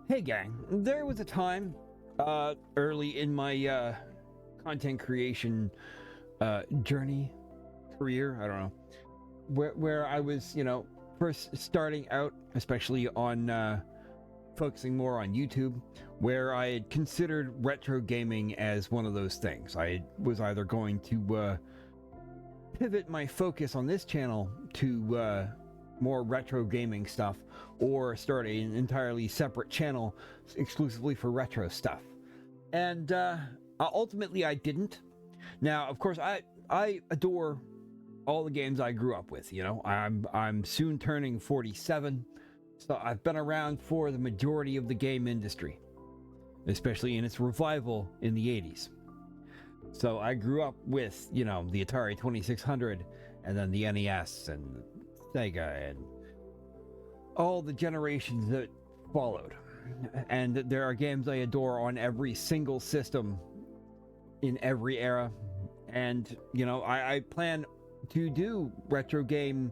Hey gang, there was a time early in my content creation journey, career, I don't know, where I was, first starting out, especially on focusing more on YouTube, where I had considered retro gaming as one of those things. I was either going to pivot my focus on this channel to more retro gaming stuff, or start an entirely separate channel exclusively for retro stuff. And ultimately, I didn't. Now, of course, I adore all the games I grew up with. I'm soon turning 47, so I've been around for the majority of the game industry, especially in its revival in the 80s. So I grew up with, the Atari 2600, and then the NES, and Sega, and all the generations that followed. And there are games I adore on every single system in every era. And, I plan to do retro gaming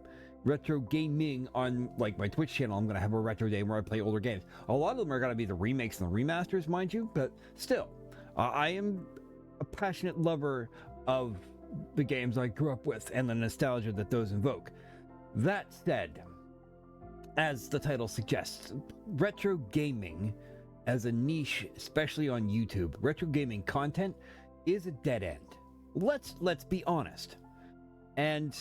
on, like, my Twitch channel. I'm going to have a retro day where I play older games. A lot of them are going to be the remakes and the remasters, mind you, but still, I am a passionate lover of the games I grew up with and the nostalgia that those invoke. That said, as the title suggests, retro gaming as a niche, especially on YouTube, retro gaming content is a dead end. Let's be honest. And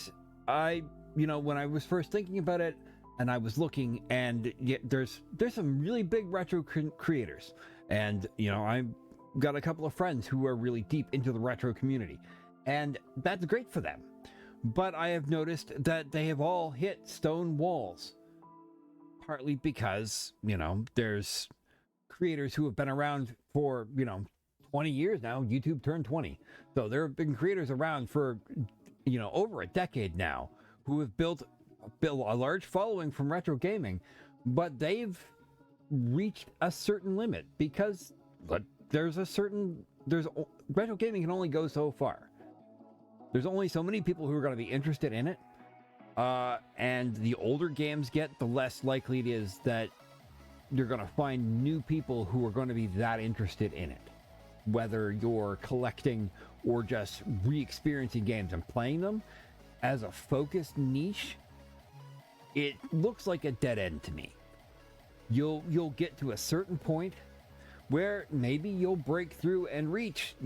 when I was first thinking about it, and I was looking, and there's some really big retro creators, and I've got a couple of friends who are really deep into the retro community, and that's great for them. But I have noticed that they have all hit stone walls, partly because, there's creators who have been around for, 20 years now. YouTube turned 20. So there have been creators around for, over a decade now who have built a large following from retro gaming, but they've reached a certain limit because retro gaming can only go so far. There's only so many people who are going to be interested in it. And the older games get, the less likely it is that you're going to find new people who are going to be that interested in it. Whether you're collecting or just re-experiencing games and playing them as a focused niche, it looks like a dead end to me. You'll get to a certain point where maybe you'll break through and reach,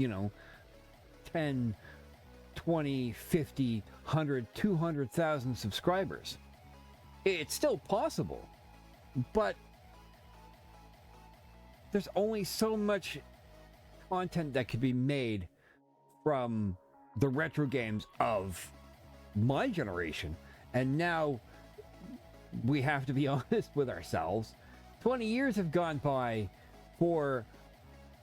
10, 20, 50, 100, 200,000 subscribers. It's still possible, but there's only so much content that could be made from the retro games of my generation. And now we have to be honest with ourselves. 20 years have gone by for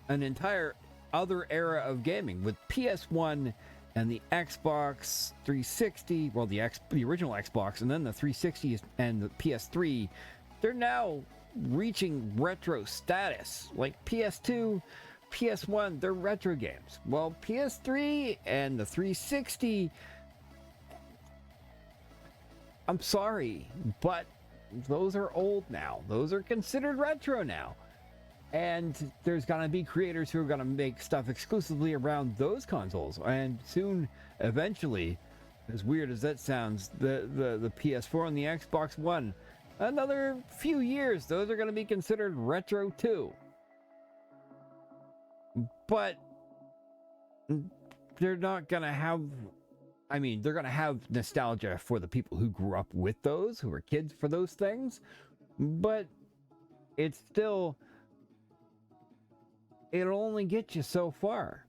an entire other era of gaming, with PS1 and the Xbox 360, well, the original Xbox, and then the 360 and the PS3, they're now reaching retro status. Like PS2, PS1, they're retro games. Well, PS3 and the 360, I'm sorry, but those are old now. Those are considered retro now. And there's going to be creators who are going to make stuff exclusively around those consoles. And soon, eventually, as weird as that sounds, the PS4 and the Xbox One, another few years, those are going to be considered retro too. But they're not going to have... they're going to have nostalgia for the people who grew up with those, who were kids for those things. But it's still... it'll only get you so far.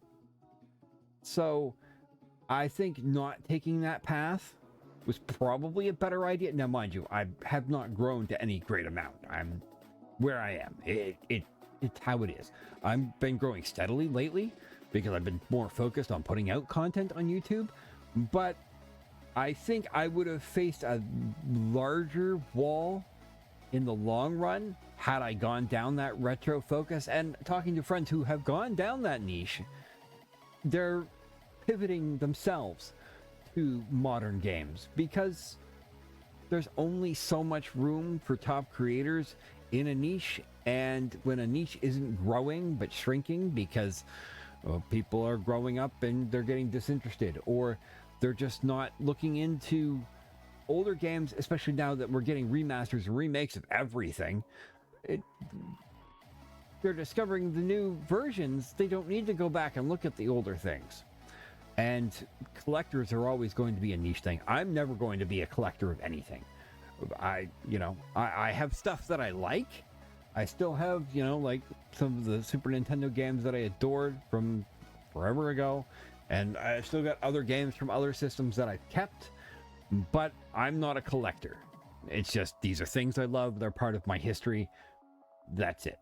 So I think not taking that path was probably a better idea. Now, mind you, I have not grown to any great amount. I'm where I am. It's how it is. I've been growing steadily lately because I've been more focused on putting out content on YouTube. But I think I would have faced a larger wall in the long run had I gone down that retro focus. And talking to friends who have gone down that niche, they're pivoting themselves to modern games because there's only so much room for top creators in a niche, and when a niche isn't growing but shrinking because people are growing up and they're getting disinterested, or they're just not looking into older games, especially now that we're getting remasters and remakes of everything. They're discovering the new versions. They don't need to go back and look at the older things. And collectors are always going to be a niche thing. I'm never going to be a collector of anything. I have stuff that I like. I still have, like some of the Super Nintendo games that I adored from forever ago. And I still got other games from other systems that I've kept. But I'm not a collector. It's just, these are things I love. They're part of my history. That's it.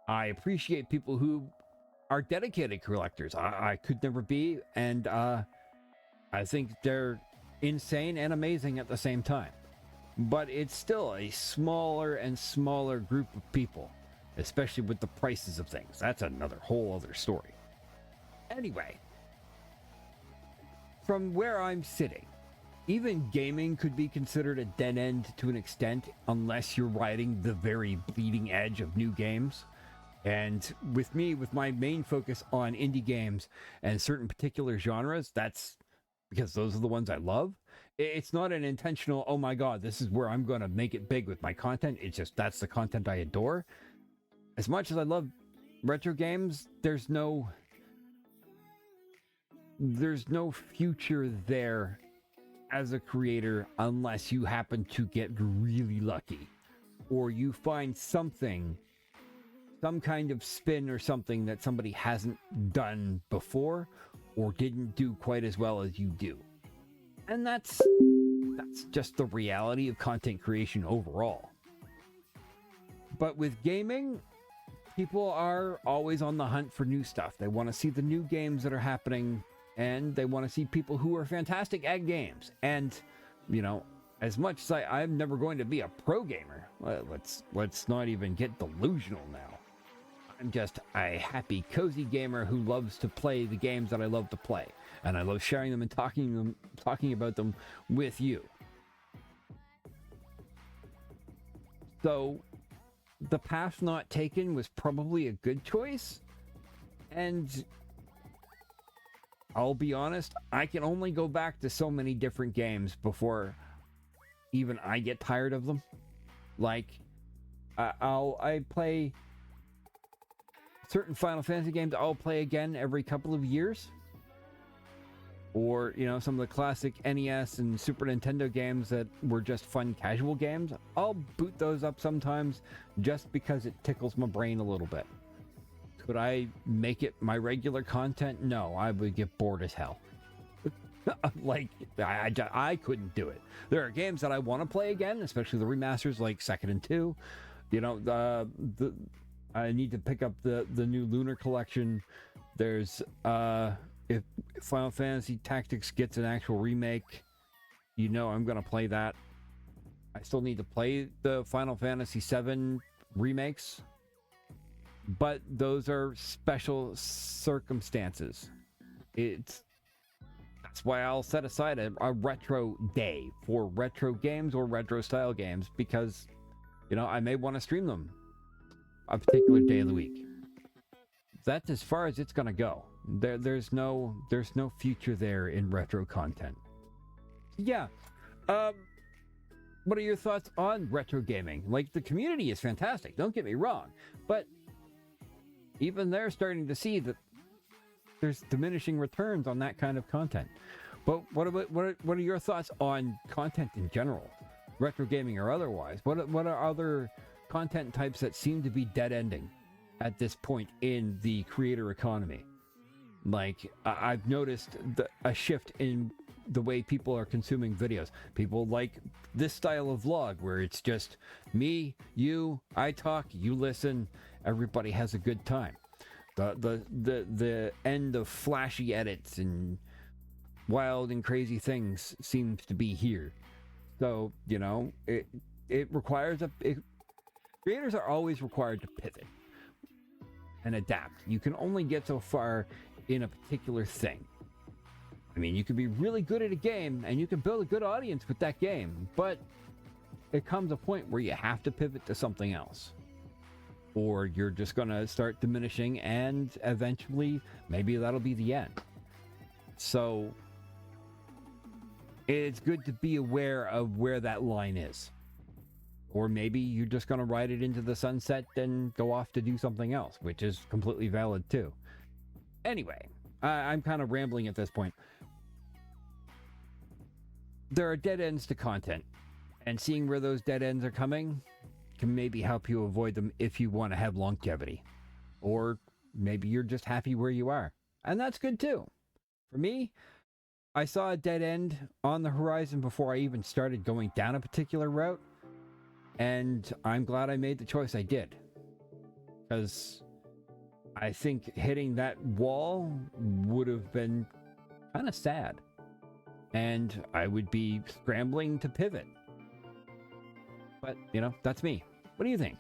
I appreciate people who are dedicated collectors. I could never be. And I think they're insane and amazing at the same time. But it's still a smaller and smaller group of people, especially with the prices of things. That's another whole other story. Anyway, from where I'm sitting, even gaming could be considered a dead end to an extent unless you're riding the very bleeding edge of new games. And with me, with my main focus on indie games and certain particular genres, that's because those are the ones I love. It's not an intentional, oh my god, this is where I'm going to make it big with my content. It's just, that's the content I adore. As much as I love retro games, there's no future there as a creator unless you happen to get really lucky, or you find something, some kind of spin or something that somebody hasn't done before or didn't do quite as well as you do. And that's just the reality of content creation overall. But with gaming, people are always on the hunt for new stuff. They want to see the new games that are happening, and they want to see people who are fantastic at games. And, as much as I'm never going to be a pro gamer, let's not even get delusional now. I'm just a happy, cozy gamer who loves to play the games that I love to play. And I love sharing them and talking about them with you. So, the path not taken was probably a good choice. And I'll be honest, I can only go back to so many different games before even I get tired of them. Like, I play certain Final Fantasy games I'll play again every couple of years. Or, some of the classic NES and Super Nintendo games that were just fun casual games. I'll boot those up sometimes just because it tickles my brain a little bit. Could I make it my regular content? No, I would get bored as hell. I couldn't do it. There are games that I want to play again, especially the remasters like 2nd and 2. I need to pick up the new Lunar Collection. There's if Final Fantasy Tactics gets an actual remake, I'm gonna play that. I still need to play the Final Fantasy VII remakes, but those are special circumstances. That's why I'll set aside a retro day for retro games or retro style games, because I may want to stream them a particular day of the week. That's as far as it's gonna go. There's no future there in retro content. Yeah. What are your thoughts on retro gaming? Like, the community is fantastic, don't get me wrong, but even they're starting to see that there's diminishing returns on that kind of content. But what are your thoughts on content in general, retro gaming or otherwise? What are other content types that seem to be dead ending at this point in the creator economy? Like, I've noticed a shift in the way people are consuming videos. People like this style of vlog where it's just me, you, I talk, you listen, everybody has a good time. The end of flashy edits and wild and crazy things seems to be here. So, it requires creators are always required to pivot and adapt. You can only get so far in a particular thing. I mean, you can be really good at a game and you can build a good audience with that game, but it comes a point where you have to pivot to something else, or you're just going to start diminishing, and eventually maybe that'll be the end. So it's good to be aware of where that line is. Or maybe you're just going to ride it into the sunset and go off to do something else, which is completely valid too. Anyway, I'm kind of rambling at this point. There are dead ends to content, and seeing where those dead ends are coming can maybe help you avoid them if you want to have longevity. Or maybe you're just happy where you are, and that's good too. For me, I saw a dead end on the horizon before I even started going down a particular route, and I'm glad I made the choice I did. Because I think hitting that wall would have been kind of sad. And I would be scrambling to pivot. But, you know, that's me. What do you think?